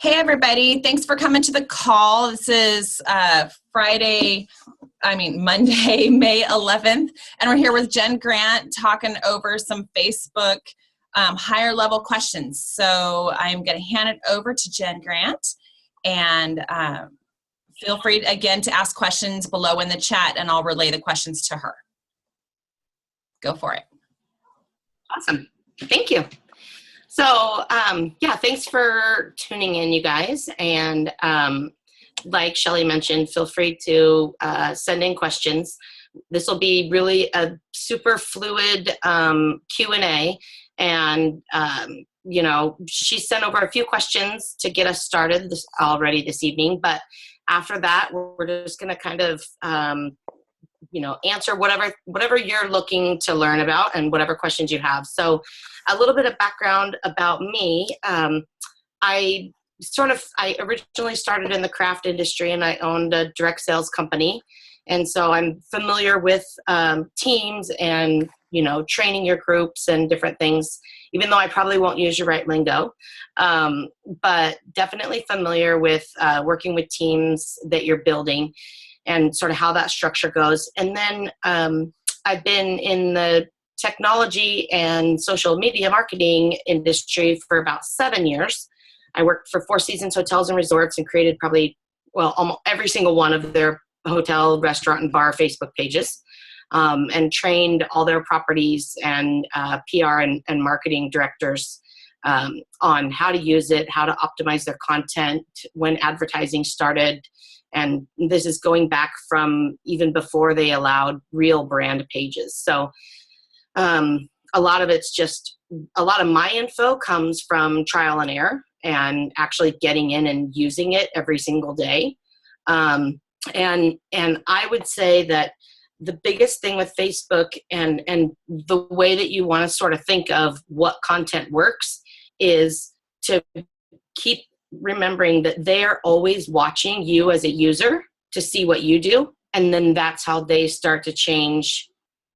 Hey, everybody. Thanks for coming to the call. This is Monday, May 11th, and we're here with Jen Grant talking over some Facebook higher level questions. So I'm going to hand it over to Jen Grant, and feel free again to ask questions below in the chat, and I'll relay the questions to her. Go for it. Awesome. Thank you. So, yeah, thanks for tuning in, you guys. And like Shelly mentioned, feel free to send in questions. This will be really a super fluid Q&A. And, you know, she sent over a few questions to get us started this evening. But after that, we're just going to kind of, you know, answer whatever you're looking to learn about and whatever questions you have. So a little bit of background about me. I originally started in the craft industry, and I owned a direct sales company. And so I'm familiar with teams and, you know, training your groups and different things, even though I probably won't use your right lingo. But definitely familiar with working with teams that you're building and sort of how that structure goes. And then I've been in the technology and social media marketing industry for about 7 years. I worked for Four Seasons Hotels and Resorts and created almost every single one of their hotel, restaurant, and bar Facebook pages, and trained all their properties and PR and marketing directors on how to use it, how to optimize their content when advertising started. And this is going back from even before they allowed real brand pages. So a lot of my info comes from trial and error and actually getting in and using it every single day. And I would say that the biggest thing with Facebook and the way that you want to sort of think of what content works is to keep remembering that they are always watching you as a user to see what you do. And then that's how they start to change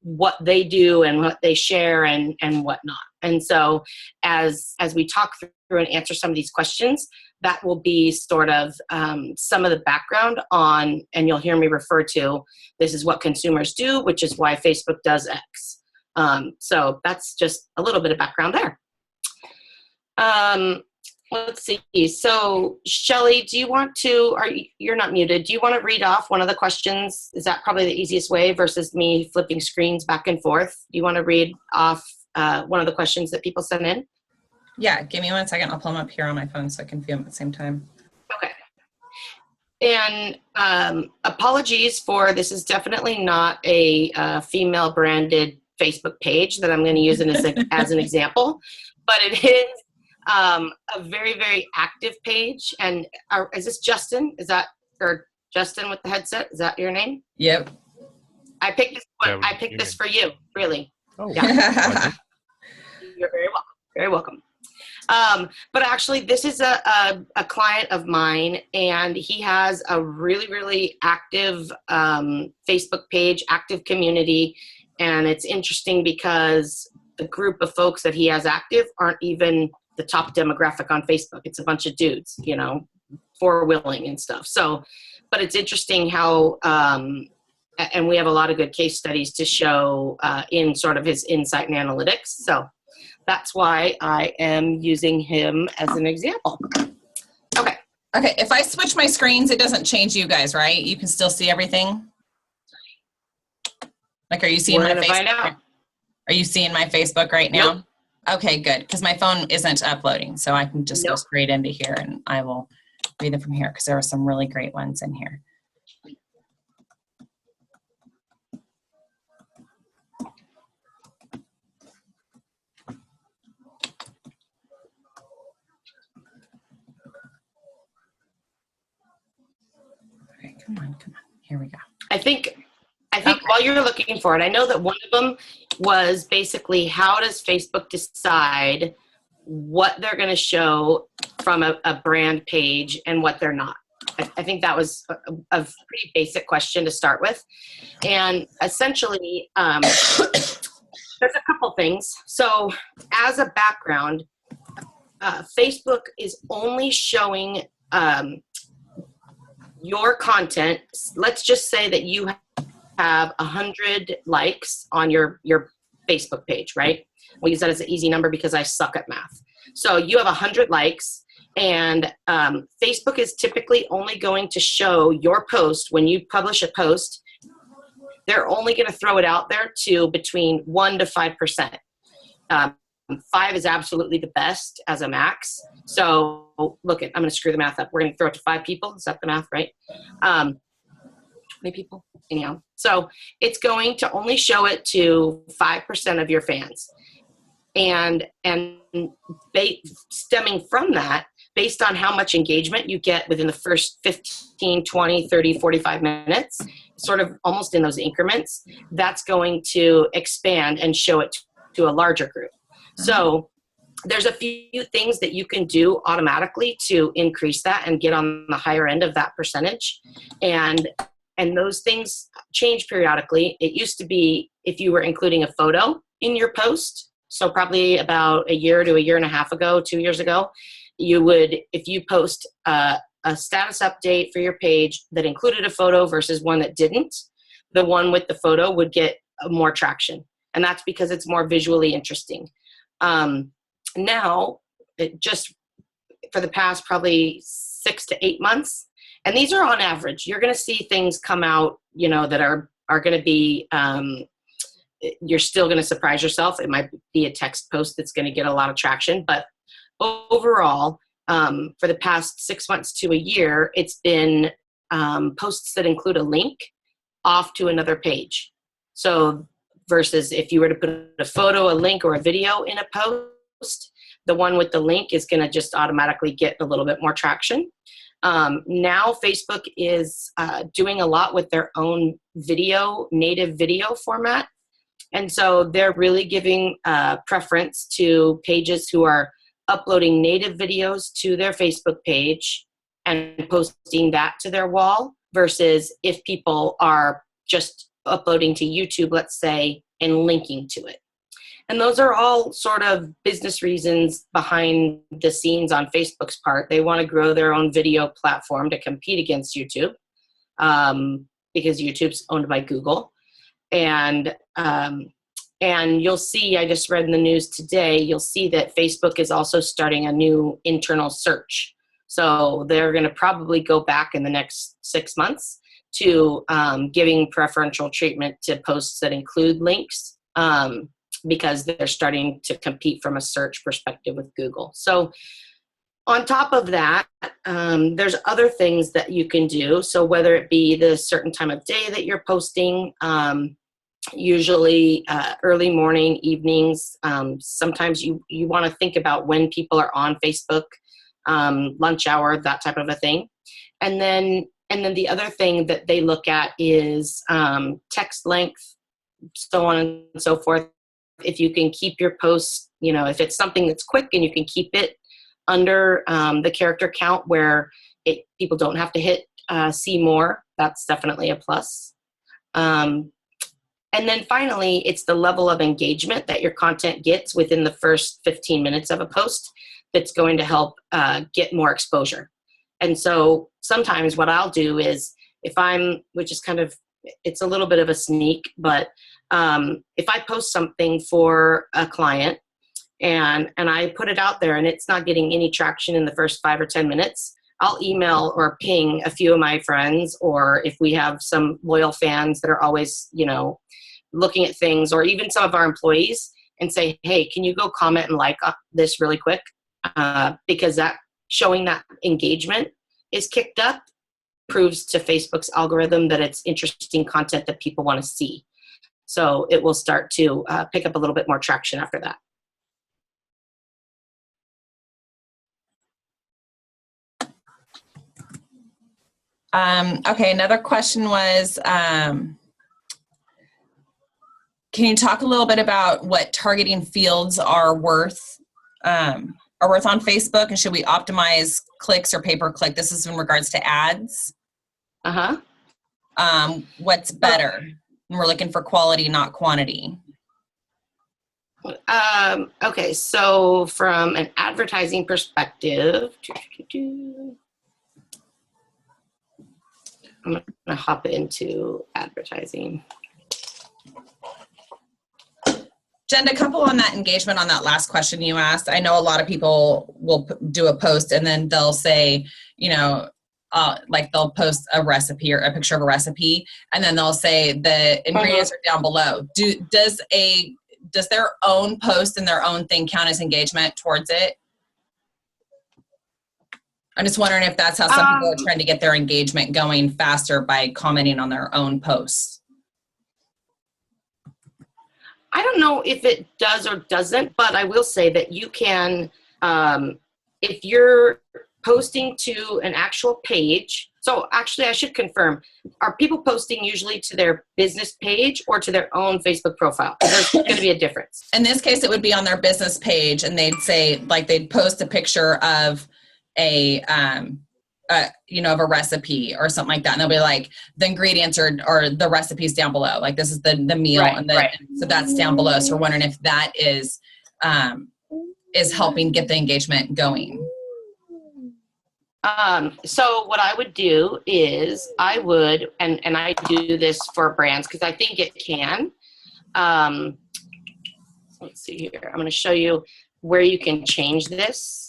what they do and what they share and whatnot. And so as we talk through and answer some of these questions, that will be sort of some of the background on, and you'll hear me refer to, this is what consumers do, which is why Facebook does X. So that's just a little bit of background there. Let's see. So, Shelly, you're not muted. Do you want to read off one of the questions? Is that probably the easiest way versus me flipping screens back and forth? Do you want to read off one of the questions that people sent in? Yeah, give me 1 second. I'll pull them up here on my phone so I can view them at the same time. Okay. And apologies for, this is definitely not a female branded Facebook page that I'm going to use as an example, but it is a very, very active page. And is this Justin? Or Justin with the headset? Is that your name? Yep. I picked this for you, really. Oh, yeah. You're very welcome. Very welcome. But actually, this is a client of mine, and he has a really, really active Facebook page, active community. And it's interesting because the group of folks that he has active aren't even the top demographic on Facebook. It's a bunch of dudes, you know, four-wheeling and stuff. So, but it's interesting how, and we have a lot of good case studies to show in sort of his insight and analytics. So that's why I am using him as an example. Okay. Okay, if I switch my screens, it doesn't change you guys, right? You can still see everything? Like, are you seeing my Facebook? Find out. Are you seeing my Facebook right now? Nope. Okay, good, because my phone isn't uploading, so I can just go straight into here, and I will read them from here, because there are some really great ones in here. Okay, come on. Here we go. I think while you're looking for it, I know that one of them was basically, how does Facebook decide what they're going to show from a brand page and what they're not? I think that was a pretty basic question to start with. And essentially, there's a couple things. So as a background, Facebook is only showing your content. Let's just say that you have 100 likes on your Facebook page, right? We'll use that as an easy number because I suck at math. So you have 100 likes, and Facebook is typically only going to show your post. When you publish a post, they're only going to throw it out there to between 1 to 5%. 5 is absolutely the best as a max. So look, I'm going to screw the math up. We're going to throw it to 5 people. Is that the math, right? 20 people. Anyhow, so it's going to only show it to 5% of your fans. And stemming from that, based on how much engagement you get within the first 15, 20, 30, 45 minutes, sort of almost in those increments, that's going to expand and show it to a larger group. So there's a few things that you can do automatically to increase that and get on the higher end of that percentage. And those things change periodically. It used to be if you were including a photo in your post, so probably about a year to a year and a half ago, 2 years ago, you would, if you post a status update for your page that included a photo versus one that didn't, the one with the photo would get more traction. And that's because it's more visually interesting. Now, just for the past probably 6 to 8 months, and these are on average, you're going to see things come out, that are going to be, you're still going to surprise yourself. It might be a text post that's going to get a lot of traction, but overall, for the past 6 months to a year, it's been posts that include a link off to another page. So versus if you were to put a photo, a link, or a video in a post, the one with the link is going to just automatically get a little bit more traction. Now Facebook is doing a lot with their own native video format. And so they're really giving preference to pages who are uploading native videos to their Facebook page and posting that to their wall versus if people are just uploading to YouTube, let's say, and linking to it. And those are all sort of business reasons behind the scenes on Facebook's part. They want to grow their own video platform to compete against YouTube because YouTube's owned by Google. And you'll see, I just read in the news today, you'll see that Facebook is also starting a new internal search. So they're going to probably go back in the next 6 months to giving preferential treatment to posts that include links because they're starting to compete from a search perspective with Google. So on top of that, there's other things that you can do. So whether it be the certain time of day that you're posting, usually early morning, evenings, sometimes you want to think about when people are on Facebook, lunch hour, that type of a thing. And then the other thing that they look at is text length, so on and so forth. If you can keep your posts, if it's something that's quick and you can keep it under the character count where people don't have to hit see more, that's definitely a plus. And then finally, it's the level of engagement that your content gets within the first 15 minutes of a post that's going to help get more exposure. And so sometimes what I'll do is which is kind of, it's a little bit of a sneak, but if I post something for a client and I put it out there and it's not getting any traction in the first 5 or 10 minutes, I'll email or ping a few of my friends, or if we have some loyal fans that are always, looking at things, or even some of our employees, and say, hey, can you go comment and like this really quick? Because that showing that engagement is kicked up proves to Facebook's algorithm that it's interesting content that people want to see. So it will start to pick up a little bit more traction after that. Okay, another question was, can you talk a little bit about what targeting fields are worth on Facebook, and should we optimize clicks or pay-per-click? This is in regards to ads. What's better? We're looking for quality, not quantity. Okay, so from an advertising perspective, I'm going to hop into advertising. Jen, a couple on that engagement on that last question you asked. I know a lot of people will do a post and then they'll say, you know, like they'll post a recipe or a picture of a recipe, and then they'll say the ingredients are down below. Does their own post and their own thing count as engagement towards it? I'm just wondering if that's how some people are trying to get their engagement going faster by commenting on their own posts. I don't know if it does or doesn't, but I will say that you can, if you're posting to an actual page. So actually I should confirm, are people posting usually to their business page or to their own Facebook profile? There's going to be a difference. In this case, it would be on their business page, and they'd say, like, they'd post a picture of a of a recipe or something like that, and they'll be like, the ingredients or the recipes down below, like this is the meal, right, and right. So that's down below. So we're wondering if that is helping get the engagement going. So what I would do is I would, and I do this for brands because I think it can. Let's see here. I'm going to show you where you can change this.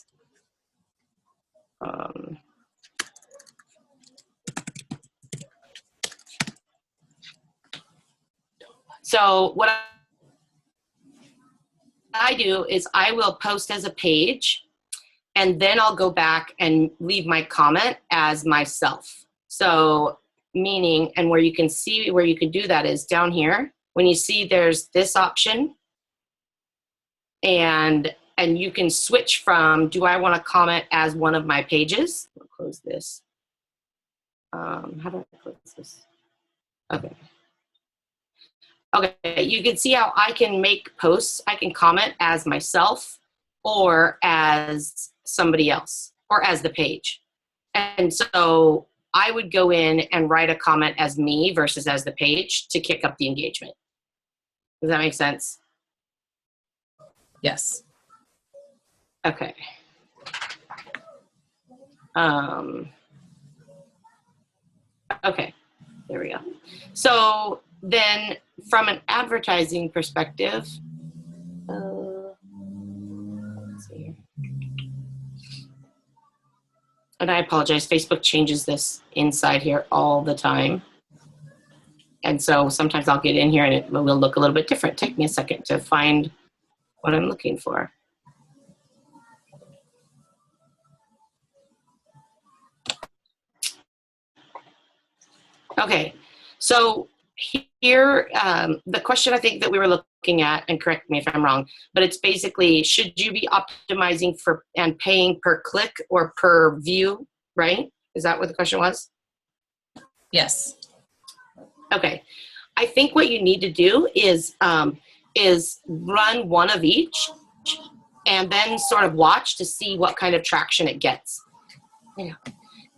So what I do is I will post as a page, and then I'll go back and leave my comment as myself. So meaning, and where you can see where you can do that is down here. When you see there's this option, and you can switch from, do I want to comment as one of my pages? I'll close this. How do I close this? Okay. Okay, you can see how I can make posts. I can comment as myself or as somebody else or as the page. And so I would go in and write a comment as me versus as the page to kick up the engagement. Does that make sense? Yes. Okay. Okay, there we go. So then from an advertising perspective, let's see here. And I apologize, Facebook changes this inside here all the time. And so sometimes I'll get in here and it will look a little bit different. Take me a second to find what I'm looking for. Okay, so here, the question I think that we were looking at, and correct me if I'm wrong, but it's basically, should you be optimizing for and paying per click or per view, right? Is that what the question was? Yes. Okay, I think what you need to do is run one of each and then sort of watch to see what kind of traction it gets. Yeah.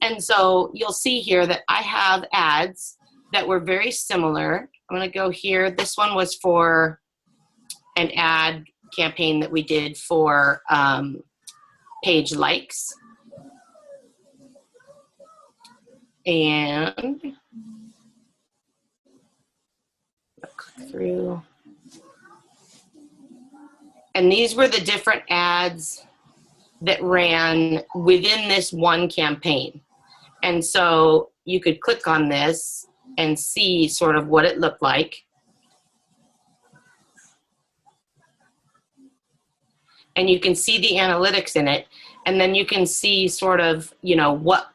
And so you'll see here that I have ads that were very similar. I'm going to go here. This one was for an ad campaign that we did for page likes. And I'll click through. And these were the different ads that ran within this one campaign. And so you could click on this and see sort of what it looked like. And you can see the analytics in it. And then you can see sort of, you know, what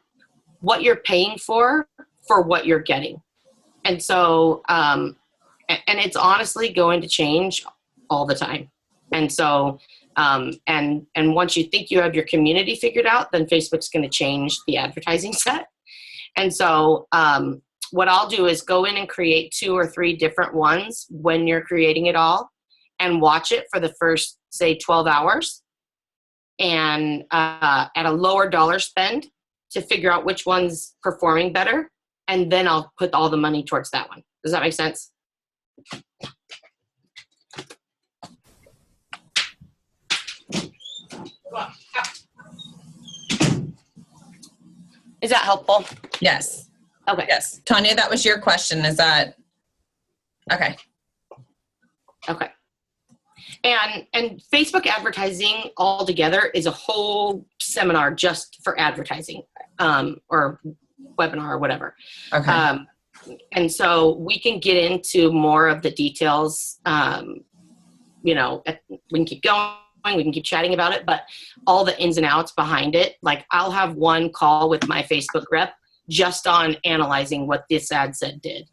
you're paying for what you're getting. And so, and it's honestly going to change all the time. And so, and once you think you have your community figured out, then Facebook's going to change the advertising set. And so what I'll do is go in and create 2 or 3 different ones when you're creating it all and watch it for the first, say, 12 hours and at a lower dollar spend to figure out which one's performing better. And then I'll put all the money towards that one. Does that make sense? Is that helpful? Yes. Okay. Yes. Tanya, that was your question. Is that okay? Okay. And Facebook advertising altogether is a whole seminar just for advertising, or webinar or whatever. Okay. And so we can get into more of the details. We can keep going, we can keep chatting about it, but all the ins and outs behind it, like I'll have one call with my Facebook rep just on analyzing what this ad set did.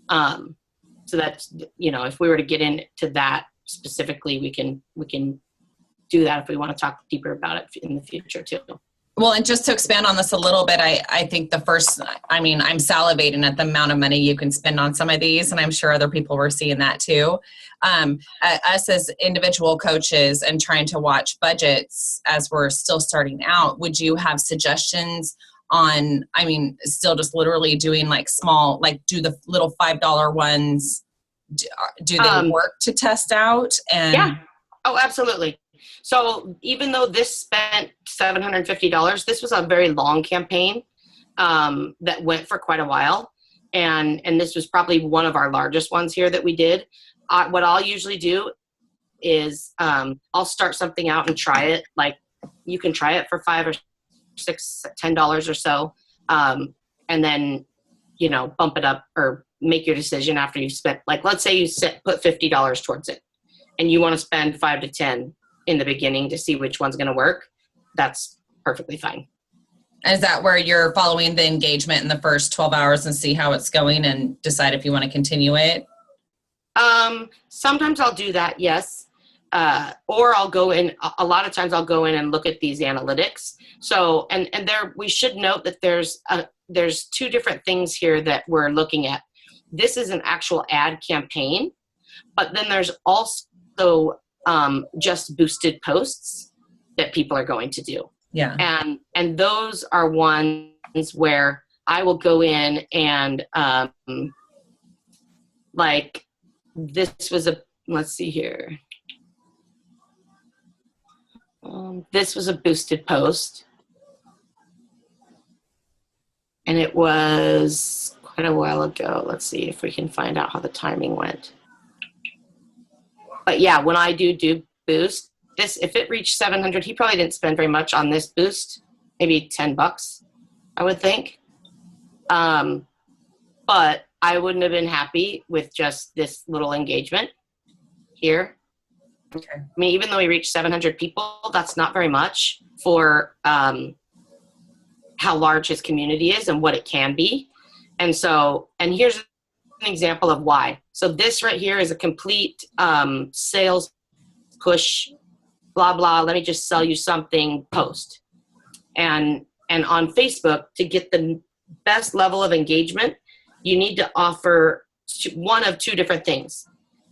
So that's, if we were to get into that specifically, we can do that if we want to talk deeper about it in the future too. Well, and just to expand on this a little bit, I think I'm salivating at the amount of money you can spend on some of these, and I'm sure other people were seeing that too. Us as individual coaches and trying to watch budgets as we're still starting out, would you have suggestions on, still just literally doing like small, like do the little $5 ones, do they work to test out? And yeah. Oh, absolutely. So even though this spent $750, this was a very long campaign that went for quite a while. And this was probably one of our largest ones here that we did. What I'll usually do is I'll start something out and try it. Like you can try it for $5 or $6, $10 or so. And then, bump it up or make your decision after you've spent, like, let's say you put $50 towards it and you want to spend 5 to 10 in the beginning to see which one's going to work. That's perfectly fine. Is that where you're following the engagement in the first 12 hours and see how it's going and decide if you want to continue it? Sometimes I'll do that, yes. Or I'll go in, a lot of times I'll go in and look at these analytics. So, and there, we should note that there's two different things here that we're looking at. This is an actual ad campaign, but then there's also just boosted posts that people are going to do. Yeah. And those are ones where I will go in and like this was let's see here. This was a boosted post. And it was quite a while ago. Let's see if we can find out how the timing went. But yeah, when I do boost, this, if it reached 700, he probably didn't spend very much on this boost, maybe $10, I would think. But I wouldn't have been happy with just this little engagement here. Okay. Even though he reached 700 people, that's not very much for how large his community is and what it can be. And here's an example of why. So this right here is a complete sales push, blah, blah, let me just sell you something post. And on Facebook, to get the best level of engagement, you need to offer one of two different things.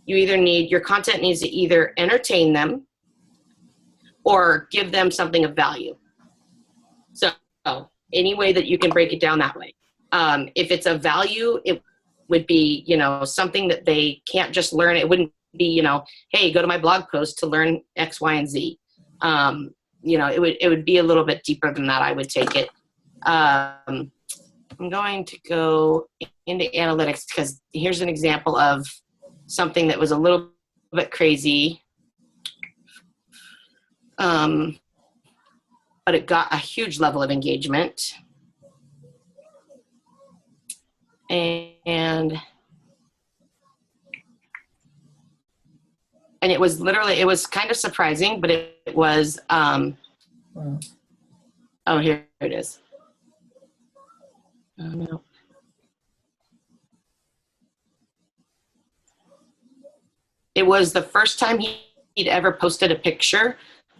Your content needs to either entertain them or give them something of value. So any way that you can break it down that way. If it's a value, it would be, something that they can't just learn. It wouldn't be, hey, go to my blog post to learn X, Y, and Z. It would be a little bit deeper than that, I would take it. I'm going to go into analytics because here's an example of something that was a little bit crazy. But it got a huge level of engagement. And it was kind of surprising, but it was, wow. Oh, here it is. Oh, no. It was the first time he'd ever posted a picture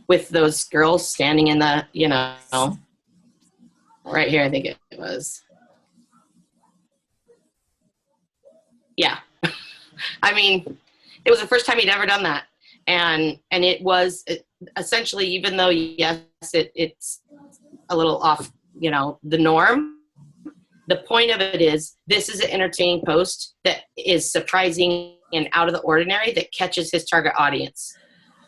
with those girls standing in the, right here, I think it was. Yeah. It was the first time he'd ever done that. And it was essentially, even though, yes, it's a little off, the norm, the point of it is this is an entertaining post that is surprising and out of the ordinary that catches his target audience.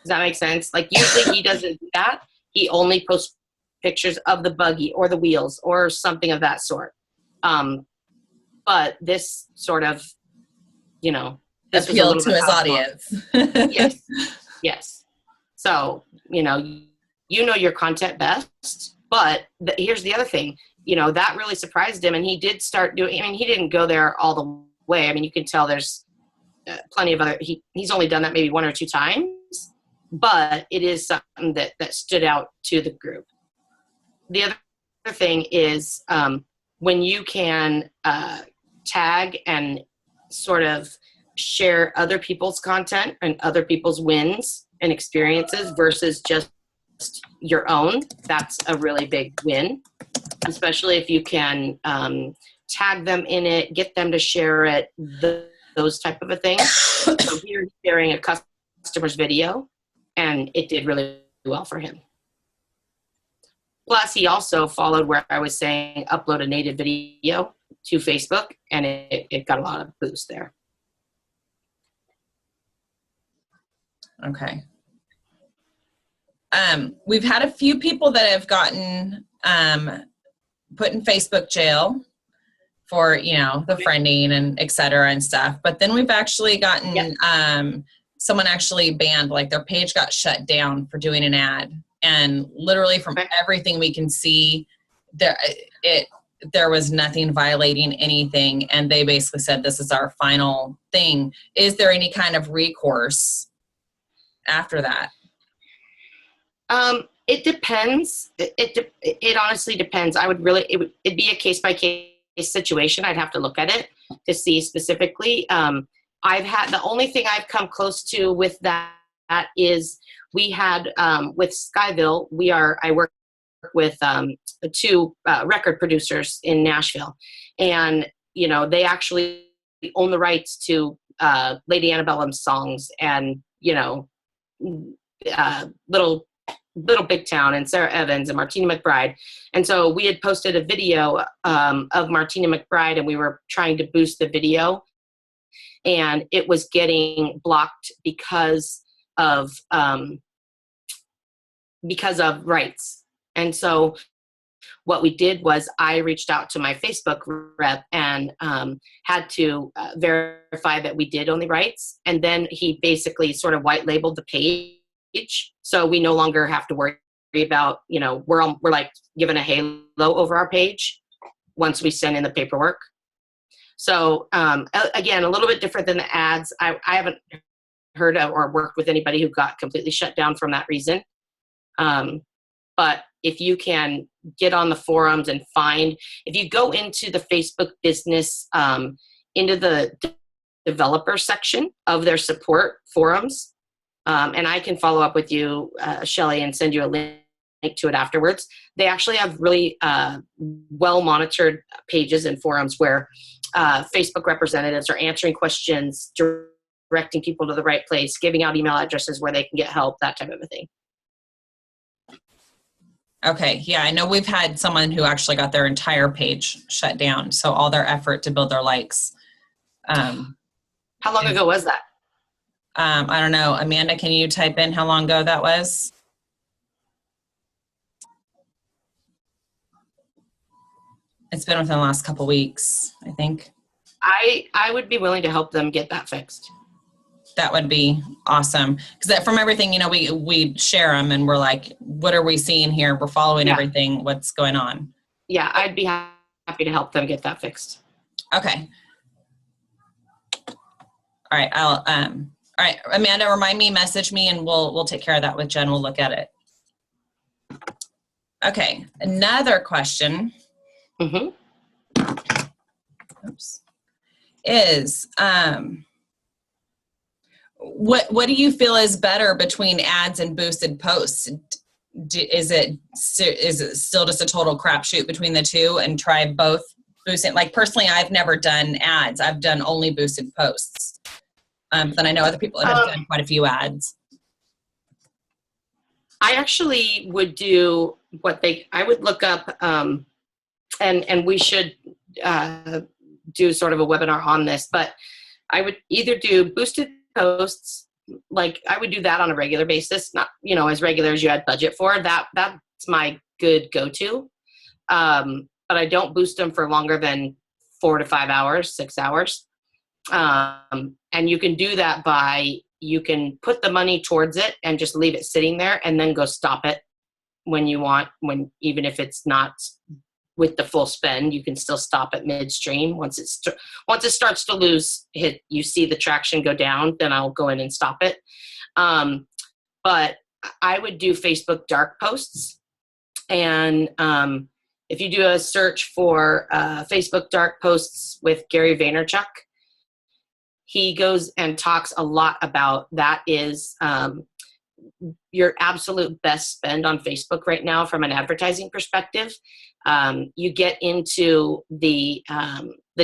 Does that make sense? Like usually he doesn't do that. he only posts pictures of the buggy or the wheels or something of that sort. But this sort of, you know, this was a Appeal little to bit his out of line. audience. Yes, yes. So, you know your content best, but here's the other thing, you know, that really surprised him, and he did start doing, I mean, he didn't go there all the way. I mean, you can tell there's plenty of other, he's only done that maybe 1 or 2 times, but it is something that stood out to the group. The other thing is when you can tag and sort of share other people's content and other people's wins and experiences versus just your own, that's a really big win, especially if you can tag them in it, get them to share it, those type of a thing. So here he's sharing a customer's video, and it did really well for him. Plus, he also followed where I was saying upload a native video to Facebook, and it got a lot of boost there. Okay. We've had a few people that have gotten put in Facebook jail for, you know, the friending and et cetera and stuff. But then we've actually gotten someone actually banned, like their page got shut down for doing an ad. And literally from everything we can see, there was nothing violating anything. And they basically said, this is our final thing. Is there any kind of recourse after that? It depends. It honestly depends. It'd be a case by case situation. I'd have to look at it to see specifically. The only thing I've come close to with that is we had with Skyville. I work with 2 record producers in Nashville, and you know, they actually own the rights to Lady Antebellum's songs, and you know, Little Big Town and Sarah Evans and Martina McBride. And so we had posted a video of Martina McBride, and we were trying to boost the video, and it was getting blocked because of rights. And so what we did was I reached out to my Facebook rep and had to verify that we did own the rights. And then he basically sort of white labeled the page. So we no longer have to worry about, you know, we're like given a halo over our page once we send in the paperwork. So again, a little bit different than the ads. I haven't heard of or worked with anybody who got completely shut down from that reason. But if you can get on the forums and if you go into the Facebook business, into the developer section of their support forums, and I can follow up with you, Shelly, and send you a link to it afterwards. They actually have really well-monitored pages and forums where Facebook representatives are answering questions, directing people to the right place, giving out email addresses where they can get help, that type of a thing. Okay. Yeah. I know we've had someone who actually got their entire page shut down. So all their effort to build their likes. How long ago was that? I don't know. Amanda, can you type in how long ago that was? It's been within the last couple weeks, I think. I would be willing to help them get that fixed. That would be awesome. Because from everything, you know, we share them and we're like, what are we seeing here? We're following everything. What's going on? Yeah, I'd be happy to help them get that fixed. Okay. All right. All right, Amanda, remind me, message me, and we'll take care of that with Jen. We'll look at it. Okay. Another question. Mm-hmm. Oops. Is what do you feel is better between ads and boosted posts? Is it still just a total crapshoot between the two, and try both boosting? Like personally, I've never done ads. I've done only boosted posts. But then I know other people that have done quite a few ads. I actually would do I would look up, and we should do sort of a webinar on this, but I would either do boosted posts like I would do that on a regular basis, not, you know, as regular as you had budget for. That's my good go-to. But I don't boost them for longer than 4 to 5 hours, 6 hours. And you can do that by, you can put the money towards it and just leave it sitting there and then go stop it when you want, even if it's not with the full spend, you can still stop at midstream. Once it starts to lose hit, you see the traction go down, then I'll go in and stop it. But I would do Facebook dark posts. And if you do a search for Facebook dark posts with Gary Vaynerchuk, he goes and talks a lot about that is your absolute best spend on Facebook right now from an advertising perspective. You get into the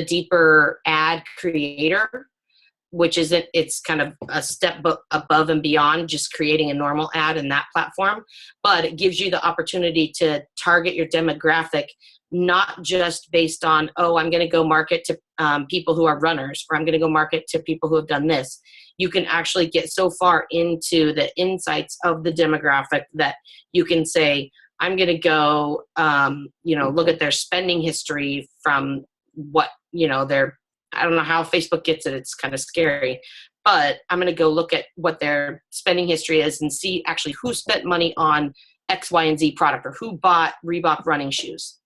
deeper ad creator, which isn't, it's kind of a step above and beyond just creating a normal ad in that platform, but it gives you the opportunity to target your demographic, not just based on, oh, I'm going to go market to people who are runners, or I'm going to go market to people who have done this. You can actually get so far into the insights of the demographic that you can say, I'm going to go, look at their spending history from what, I don't know how Facebook gets it. It's kind of scary, but I'm going to go look at what their spending history is and see actually who spent money on X, Y, and Z product, or who bought Reebok running shoes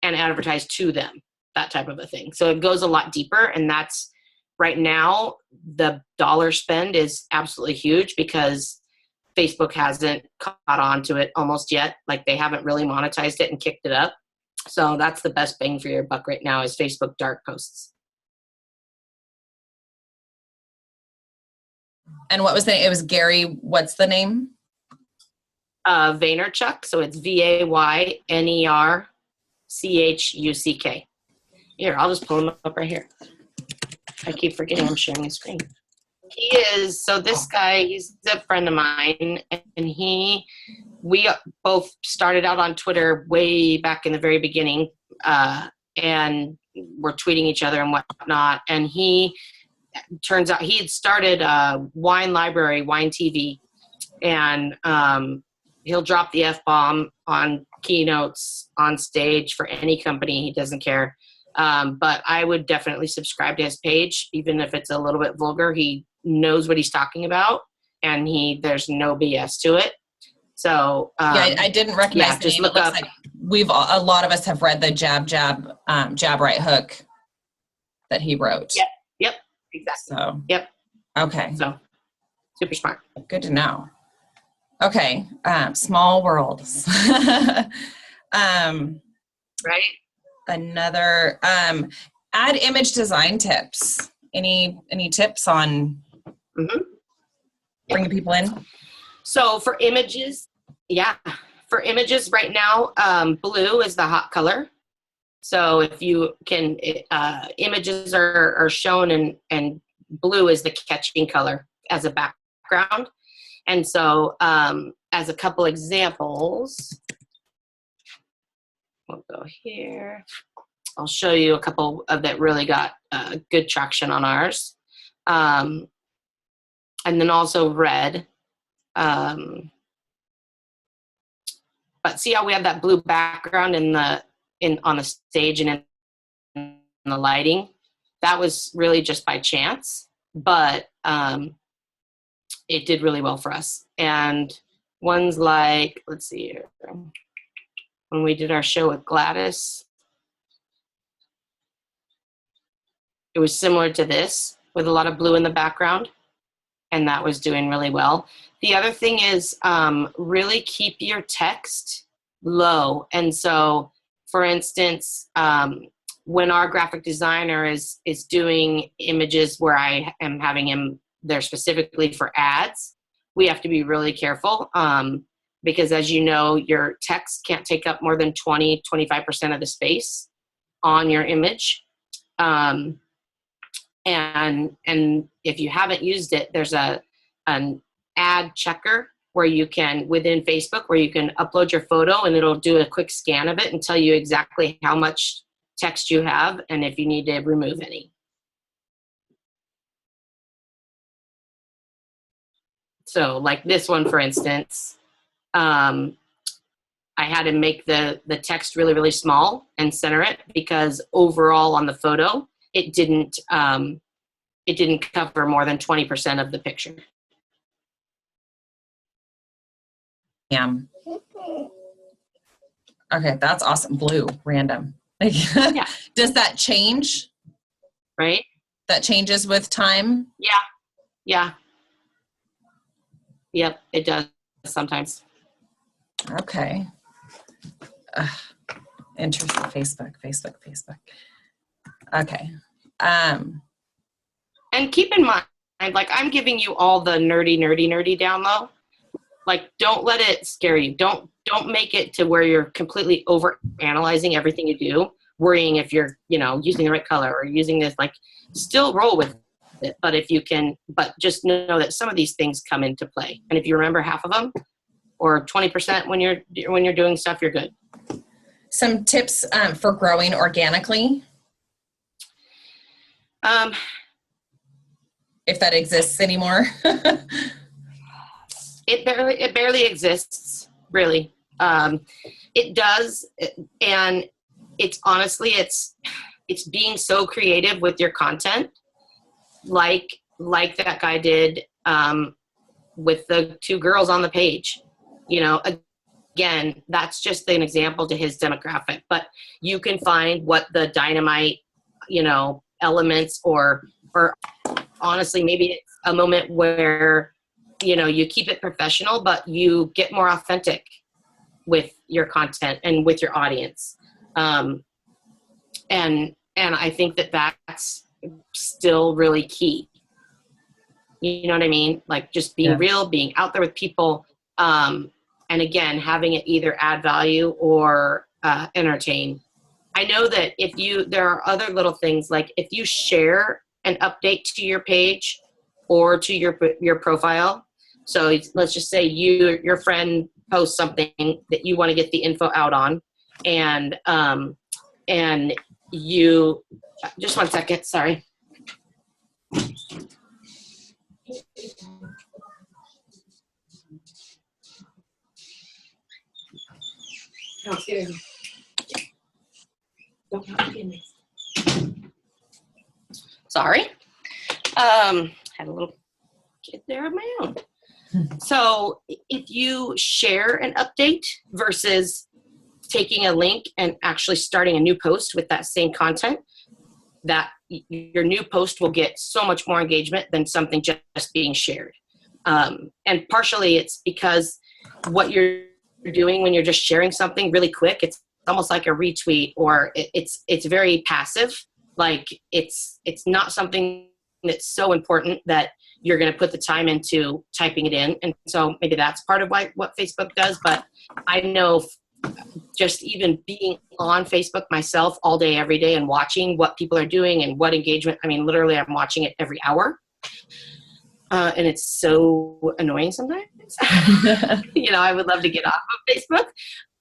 and advertised to them, that type of a thing. So it goes a lot deeper, and that's right now the dollar spend is absolutely huge because Facebook hasn't caught on to it almost yet. Like they haven't really monetized it and kicked it up. So that's the best bang for your buck right now is Facebook dark posts. And what was the name? It was Gary, what's the name? Vaynerchuk. So it's VAYNERCHUCK. Here, I'll just pull him up right here. I keep forgetting I'm sharing my screen. This guy, he's a friend of mine, and we both started out on Twitter way back in the very beginning, and we're tweeting each other and whatnot. And turns out he had started Wine Library, Wine TV, and he'll drop the F-bomb on keynotes on stage for any company. He doesn't care. But I would definitely subscribe to his page, even if it's a little bit vulgar. He knows what he's talking about, and there's no BS to it. So I didn't recognize. Yeah, just look up. Like a lot of us have read the jab right hook that he wrote. Yep, exactly. So yep. Okay. So super smart. Good to know. Okay, small worlds. Right. Another add image design tips. Any tips on bringing people in? So for images right now, blue is the hot color. So if you can, images are shown and blue is the catching color as a background. And so as a couple examples, we'll go here. I'll show you a couple that really got good traction on ours. And then also red. But see how we have that blue background on the stage and in the lighting? That was really just by chance, but it did really well for us. And ones like, let's see here. When we did our show with Gladys, it was similar to this with a lot of blue in the background, and that was doing really well. The other thing is really keep your text low. And so, for instance, when our graphic designer is doing images where I am having him there specifically for ads, we have to be really careful. Because as you know, your text can't take up more than 20-25% of the space on your image. And if you haven't used it, there's an ad checker where you can, within Facebook, where you can upload your photo and it'll do a quick scan of it and tell you exactly how much text you have and if you need to remove any. So like this one, for instance, I had to make the text really, really small and center it because overall on the photo, it didn't cover more than 20% of the picture. Yeah. Okay, that's awesome. Blue, random. Yeah. Does that change? Right? That changes with time? Yeah. Yeah. Yep, it does sometimes. Okay. Interesting. Facebook. Okay. And keep in mind, like I'm giving you all the nerdy down low. Like don't let it scare you. Don't make it to where you're completely over analyzing everything you do, worrying if you're, using the right color or using this, like still roll with it. But if you can, but just know that some of these things come into play. And if you remember half of them or 20% when you're doing stuff, you're good. Some tips for growing organically? If that exists anymore. It barely exists, really. It does, and it's honestly, it's being so creative with your content, like that guy did with the 2 girls on the page. Again, that's just an example to his demographic, but you can find what the dynamite, elements or honestly, maybe it's a moment where you keep it professional, but you get more authentic with your content and with your audience. And I think that that's still really key. You know what I mean? Like just being real, being out there with people. And again, having it either add value or entertain. I know that there are other little things, like if you share an update to your page or to your profile. So let's just say your friend posts something that you want to get the info out on, and you just 1 second, sorry. Sorry. Had a little kid there of my own. So if you share an update versus taking a link and actually starting a new post with that same content, that your new post will get so much more engagement than something just being shared. And partially it's because what you're doing when you're just sharing something really quick, it's almost like a retweet, or it's very passive. Like it's not something that's so important that you're going to put the time into typing it in. And so maybe that's part of what Facebook does. But I know just even being on Facebook myself all day, every day, and watching what people are doing and what engagement, I mean, literally I'm watching it every hour. And it's so annoying sometimes. I would love to get off of Facebook,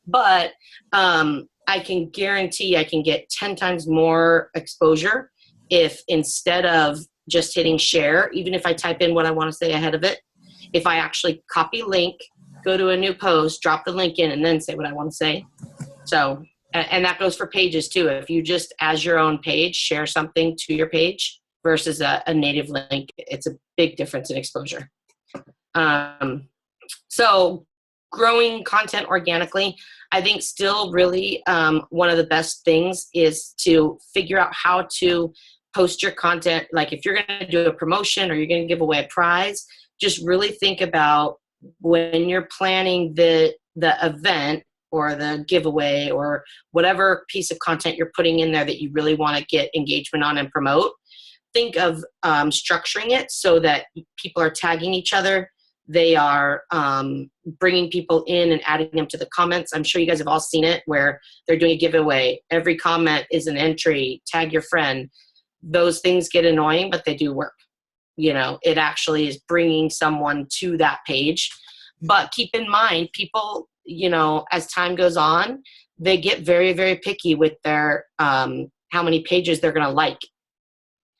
but I can guarantee I can get 10 times more exposure if instead of just hitting share, even if I type in what I want to say ahead of it, if I actually copy link, go to a new post, drop the link in, and then say what I want to say. So, and that goes for pages too. If you just, as your own page, share something to your page versus a native link, it's a big difference in exposure. So growing content organically, I think still really one of the best things is to figure out how to post your content. Like if you're going to do a promotion or you're going to give away a prize, just really think about when you're planning the event or the giveaway or whatever piece of content you're putting in there that you really want to get engagement on and promote. Think of structuring it so that people are tagging each other. They are bringing people in and adding them to the comments. I'm sure you guys have all seen it where they're doing a giveaway. Every comment is an entry, tag your friend. Those things get annoying, but they do work. It actually is bringing someone to that page. But keep in mind, people, as time goes on, they get very, very picky with their how many pages they're going to like.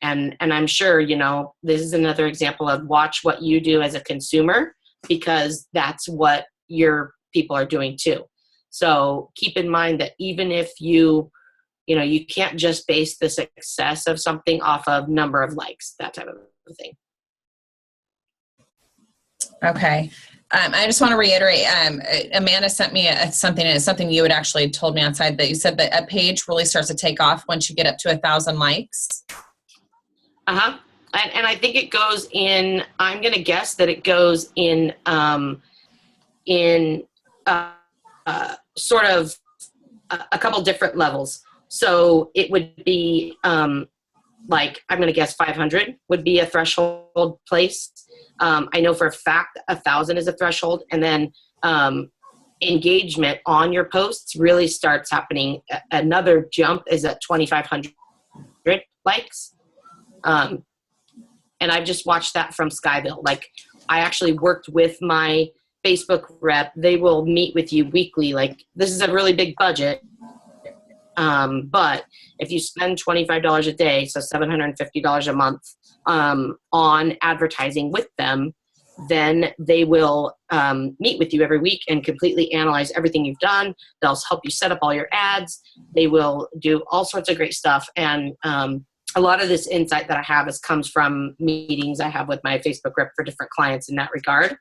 And I'm sure, this is another example of watch what you do as a consumer because that's what your people are doing too. So keep in mind that even if you can't just base the success of something off of number of likes, that type of thing. Okay. I just want to reiterate, Amanda sent me something you had actually told me outside, that you said that a page really starts to take off once you get up to 1,000 likes. Uh-huh. And I think it goes in, I'm going to guess that it goes in sort of a couple different levels. So it would be like, I'm going to guess 500 would be a threshold place. I know for a fact 1,000 is a threshold, and then engagement on your posts really starts happening. Another jump is at 2,500 likes. And I've just watched that from Skyville. Like, I actually worked with my Facebook rep. They will meet with you weekly. Like, this is a really big budget. But if you spend $25 a day, so $750 a month, on advertising with them, then they will meet with you every week and completely analyze everything you've done. They'll help you set up all your ads. They will do all sorts of great stuff. And a lot of this insight that I have comes from meetings I have with my Facebook rep for different clients in that regard.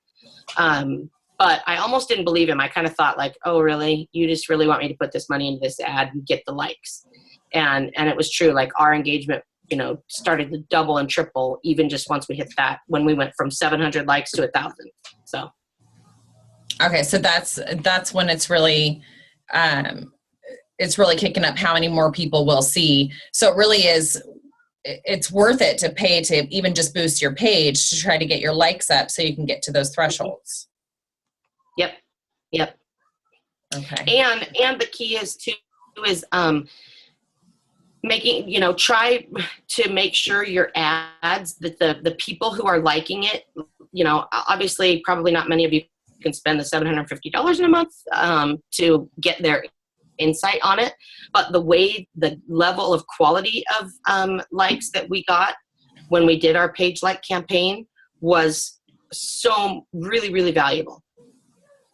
But I almost didn't believe him. I kind of thought like, oh, really? You just really want me to put this money into this ad and get the likes? And it was true. Like, our engagement, started to double and triple even just once we hit that, when we went from 700 likes to 1,000. So. Okay. So that's when it's really kicking up how many more people will see. So it really is, it's worth it to pay to even just boost your page to try to get your likes up so you can get to those thresholds. Yep. Okay. And the key is making, try to make sure your ads, that the people who are liking it, obviously probably not many of you can spend the $750 in a month to get their insight on it. But the level of quality of likes that we got when we did our page like campaign was so really, really valuable.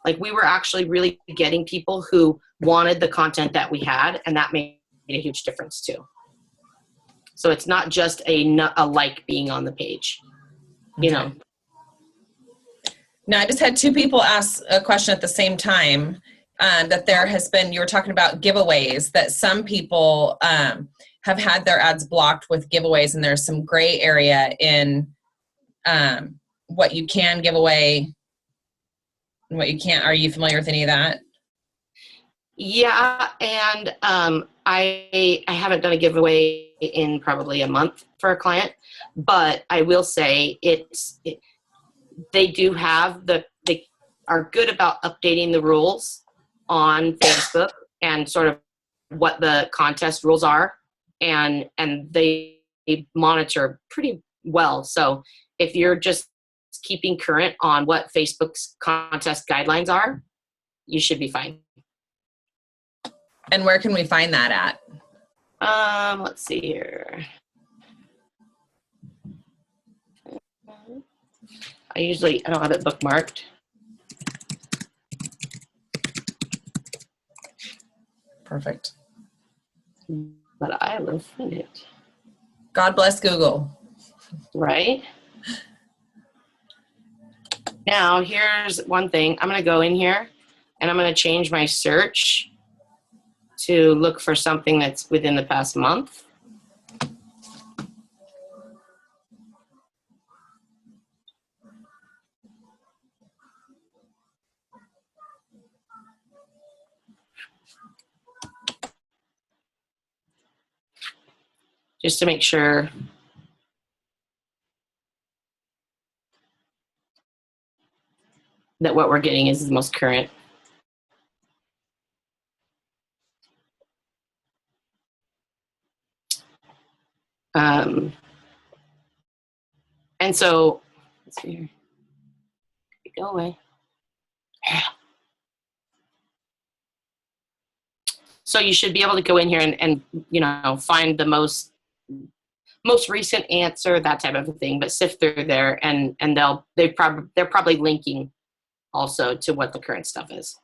Like, we were actually really getting people who wanted the content that we had, and that made a huge difference too. So it's not just a like being on the page, Now, I just had two people ask a question at the same time, that there has been, you were talking about giveaways, that some people have had their ads blocked with giveaways, and there's some gray area in what you can give away and what you can't. Are you familiar with any of that? Yeah, and I haven't done a giveaway in probably a month for a client, but I will say they do have they are good about updating the rules on Facebook and sort of what the contest rules are, and they monitor pretty well. So if you're just keeping current on what Facebook's contest guidelines are, you should be fine. And where can we find that at? Let's see here. I don't have it bookmarked. Perfect. But I will find it. God bless Google. Right? Now, here's one thing. I'm going to go in here and I'm going to change my search to look for something that's within the past month. Just to make sure that what we're getting is the most current. And so, let's see here. Go away. So you should be able to go in here and find the most recent answer, that type of a thing, but sift through there, and they're probably linking also to what the current stuff is.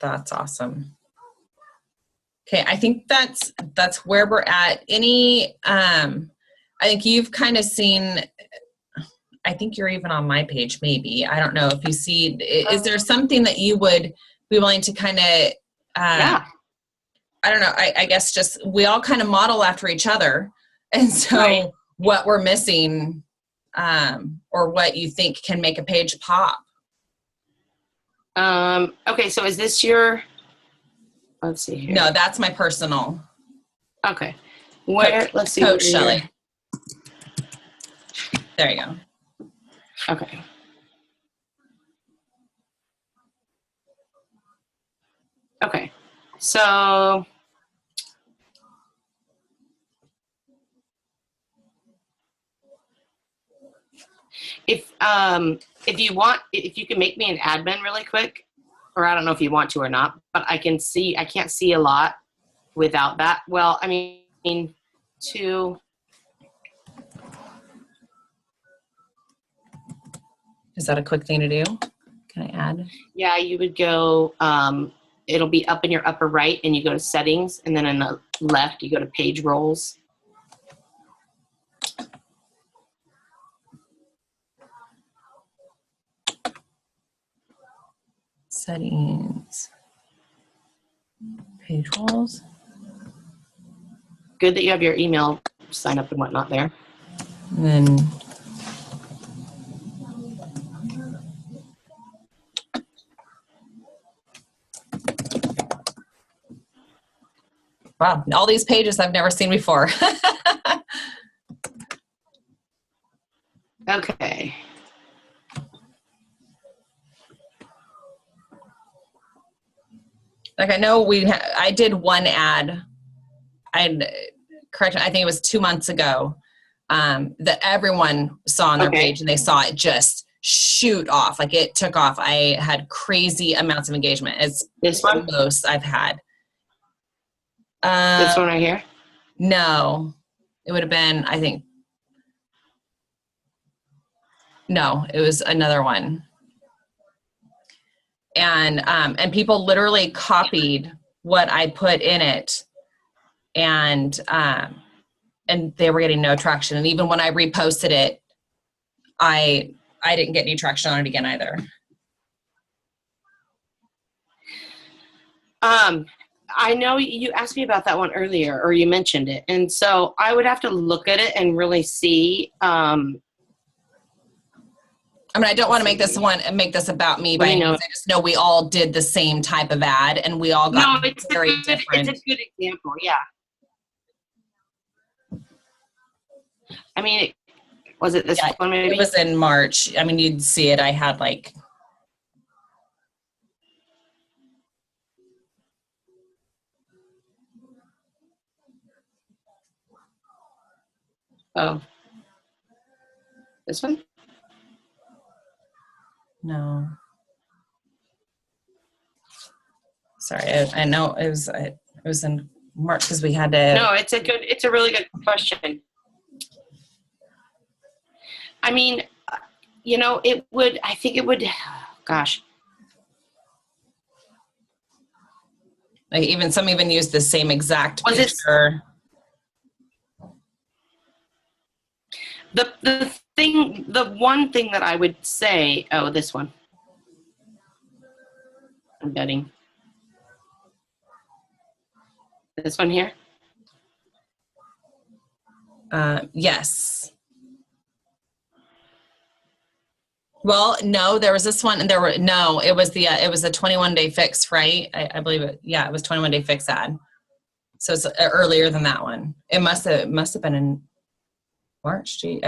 That's awesome. Okay, I think that's where we're at. I think you've kind of seen, I think you're even on my page, maybe. I don't know if you see, is there something that you would be willing to kind of, Yeah. I don't know, I guess just, we all kind of model after each other. And so Right. what we're missing, or what you think can make a page pop. Okay, so is this your, let's see here. No, that's my personal. Okay. Where, let's see. Coach where Shelley. you're- There you go. Okay. Okay. So if you want, if you can make me an admin really quick, or I don't know if you want to or not, but I can't see a lot without that. Well, I mean, Is that a quick thing to do? Can I add? yeah, you would go, it'll be up in your upper right and you go to settings, and then in the left, you go to page roles. Settings. Page roles. Good that you have your email sign up and whatnot there. And then wow, all these pages I've never seen before. Okay. Like I know I did one ad. Correct. I think it was 2 months ago, that everyone saw on their page, and they saw it just shoot off. Like it took off. I had crazy amounts of engagement. It's This one? the most I've had. This one right here? No, it would have been, I think, no, it was another one. And people literally copied what I put in it, and they were getting no traction. And even when I reposted it, I didn't get any traction on it again either. I know you asked me about that one earlier, or you mentioned it, and so I would have to look at it and really see. I mean, I don't want to make this about me, but I just know we all did the same type of ad, and we all got very different. It's a good example, yeah. I mean, was it this one maybe? It was in March. I mean, you'd see it. I had like, oh, this one? no. Sorry, I know it was in March because we had to. No, it's a really good question. I mean, I think it would, gosh. Like some even used the same exact picture. The one thing that I would say, oh, this one. I'm betting. This one here? Yes. Well, no, there was this one, and it was it was a 21-day fix, right? I believe it. Yeah, it was 21-day fix ad. So it's earlier than that one. It must have been in March. Okay.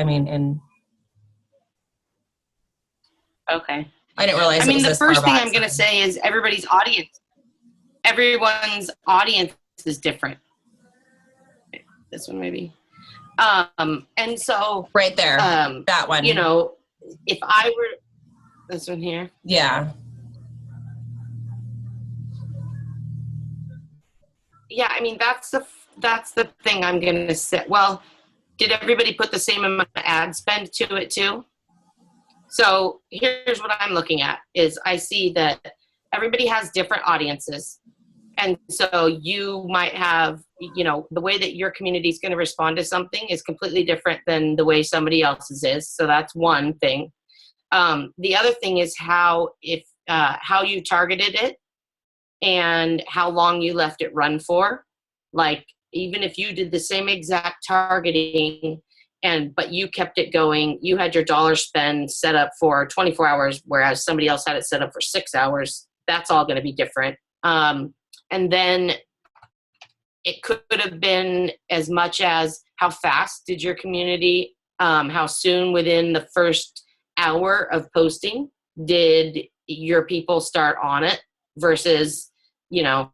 I didn't realize. I mean, the first thing I'm going to say is everyone's audience is different. This one maybe. And so right there, that one. If I were this one here. Yeah. Yeah, I mean that's the thing I'm going to say. Well, did everybody put the same amount of ad spend to it too? So here's what I'm looking at is I see that everybody has different audiences. And so you might have, you know, the way that your community is going to respond to something is completely different than the way somebody else's is. So that's one thing. The other thing is how you targeted it and how long you left it run for. Like, even if you did the same exact targeting but you kept it going, you had your dollar spend set up for 24 hours, whereas somebody else had it set up for 6 hours, that's all going to be different. And then it could have been as much as how fast did your community, how soon within the first hour of posting did your people start on it versus, you know,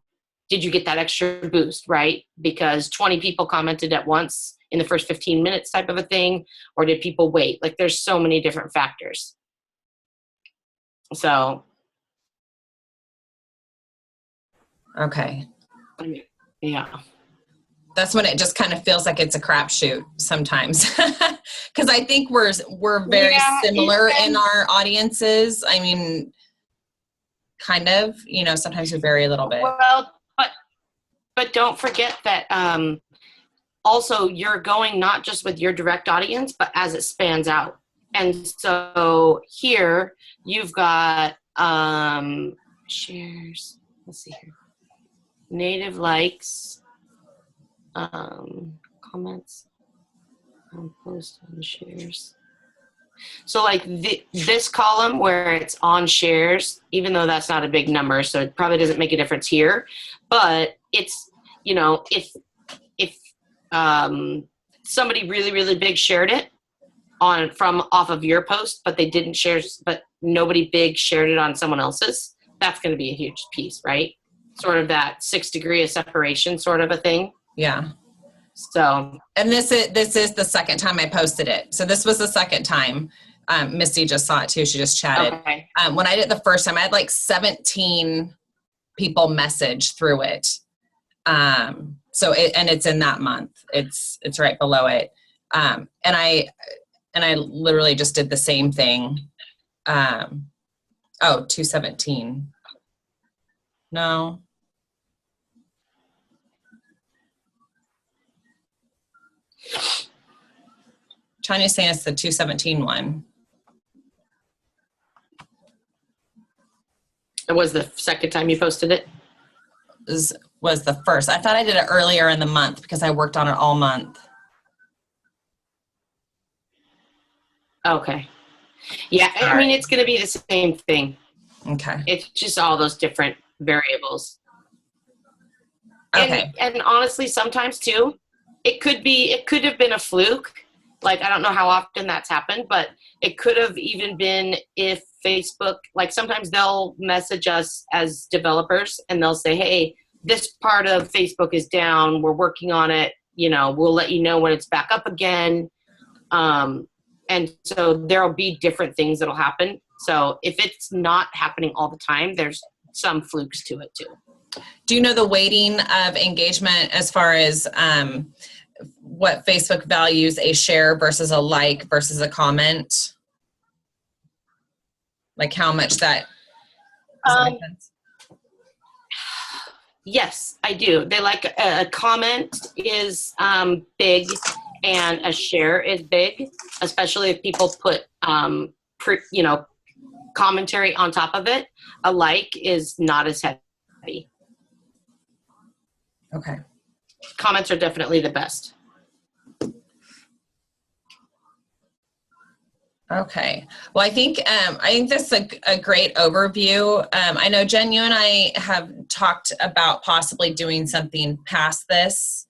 did you get that extra boost, right? Because 20 people commented at once in the first 15 minutes type of a thing, or did people wait? Like, there's so many different factors. So. Okay. Yeah. That's when it just kind of feels like it's a crapshoot sometimes. Because I think we're very similar in our audiences. I mean, kind of, you know, sometimes we vary a little bit. Well, but don't forget that also you're going not just with your direct audience, but as it spans out. And so here you've got shares. Let's see here. Native likes, comments, post and shares. So like this column where it's on shares, even though that's not a big number, so it probably doesn't make a difference here, but it's, you know, if somebody really, really big shared it from off of your post, but they didn't share, but nobody big shared it on someone else's, that's going to be a huge piece, right? Sort of that 6 degree of separation sort of a thing. Yeah. So. And this is the second time I posted it. So this was the second time. Misty just saw it too. She just chatted. Okay. When I did it the first time, I had like 17 people message through it. So it's in that month. It's right below it. And I literally just did the same thing. 217. No. Tanya's saying it's the 217 one. It was the second time you posted it? Was the first. I thought I did it earlier in the month because I worked on it all month. Okay. Yeah, I mean, it's going to be the same thing. Okay. It's just all those different variables. Okay. And honestly, sometimes too, it could have been a fluke. Like, I don't know how often that's happened, but it could have even been if Facebook, like sometimes they'll message us as developers and they'll say, hey, this part of Facebook is down. We're working on it. You know, we'll let you know when it's back up again. And so there'll be different things that'll happen. So if it's not happening all the time, there's some flukes to it too. Do you know the weighting of engagement as far as what Facebook values a share versus a like versus a comment? Like how much that makes sense? Yes, I do. They like a comment is big and a share is big, especially if people put commentary on top of it. A like is not as heavy. Okay. Comments are definitely the best. Okay. Well, I think this is a great overview. I know, Jen, you and I have talked about possibly doing something past this.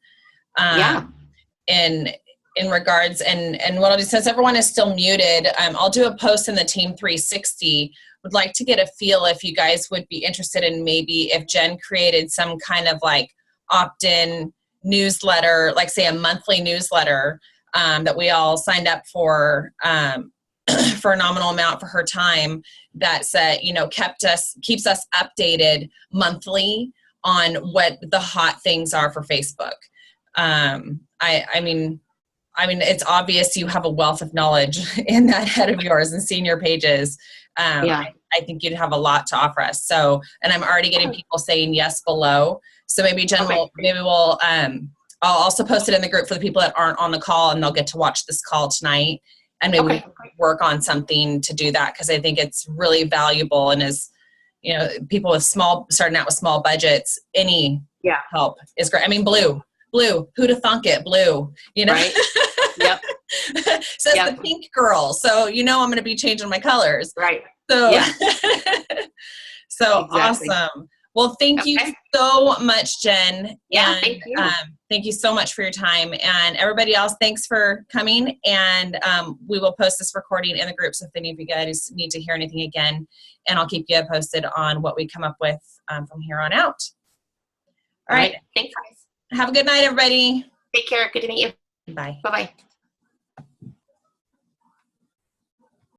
In regards, and what I'll do, since everyone is still muted, I'll do a post in the Team 360. Would like to get a feel if you guys would be interested in maybe if Jen created some kind of like opt-in newsletter, like say a monthly newsletter that we all signed up for a nominal amount for her time, that said, you know, keeps us updated monthly on what the hot things are for Facebook. I mean, I mean, it's obvious you have a wealth of knowledge in that head of yours and seeing your pages. Yeah. I think you'd have a lot to offer us. So, and I'm already getting people saying yes below. So maybe Jen I'll also post it in the group for the people that aren't on the call, and they'll get to watch this call tonight. And maybe we can work on something to do that, because I think it's really valuable, and is, you know, people with starting out with small budgets, any help is great. I mean, Blue, who'da thunk it, Blue, you know? Right. Yep. Says the pink girl. So, you know, I'm going to be changing my colors. Right. So, Exactly. Awesome. Well, thank you so much, Jen. Yeah, and, thank you. Thank you so much for your time. And everybody else, thanks for coming. And we will post this recording in the group. So if any of you guys need to hear anything again, and I'll keep you posted on what we come up with from here on out. All right. Thanks, guys. Have a good night, everybody. Take care. Good to meet you. Bye. Bye-bye.